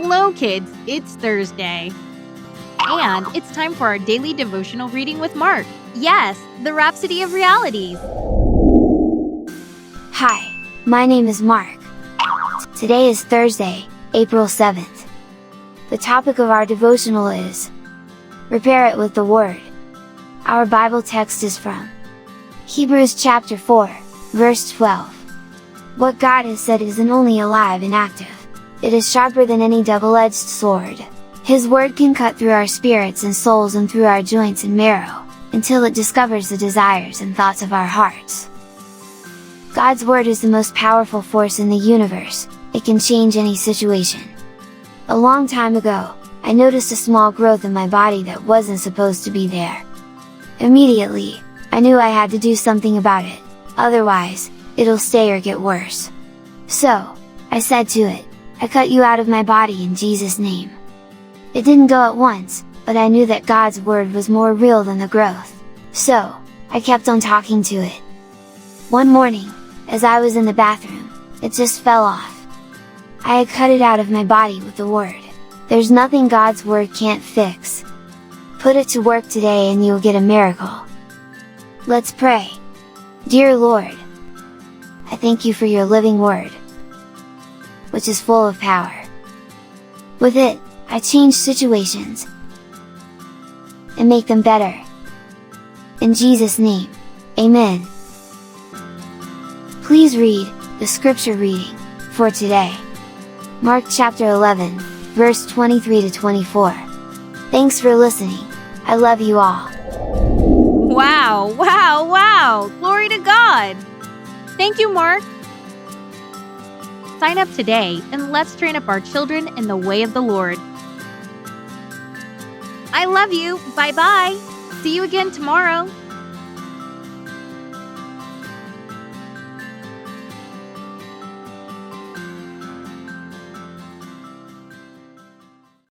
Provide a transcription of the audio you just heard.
Hello, kids. It's Thursday. And it's time for our daily devotional reading with Mark. Yes, the Rhapsody of Realities. Hi, my name is Mark. Today is Thursday, April 7th. The topic of our devotional is Repair it with the Word. Our Bible text is from Hebrews chapter 4, verse 12. What God has said isn't only alive and active. It is sharper than any double-edged sword. His word can cut through our spirits and souls and through our joints and marrow, until it discovers the desires and thoughts of our hearts. God's word is the most powerful force in the universe. It can change any situation. A long time ago, I noticed a small growth in my body that wasn't supposed to be there. Immediately, I knew I had to do something about it, otherwise, it'll stay or get worse. So, I said to it, I cut you out of my body in Jesus' name. It didn't go at once, but I knew that God's word was more real than the growth. So, I kept on talking to it. One morning, as I was in the bathroom, it just fell off. I had cut it out of my body with the word. There's nothing God's word can't fix. Put it to work today and you'll get a miracle. Let's pray. Dear Lord, I thank you for your living word, which is full of power. With it, I change situations and make them better. In Jesus' name, Amen. Please read the scripture reading for today. Mark chapter 11, verse 23 to 24. Thanks for listening. I love you all. Wow! Glory to God! Thank you, Mark! Sign up today and let's train up our children in the way of the Lord. I love you! Bye-bye! See you again tomorrow!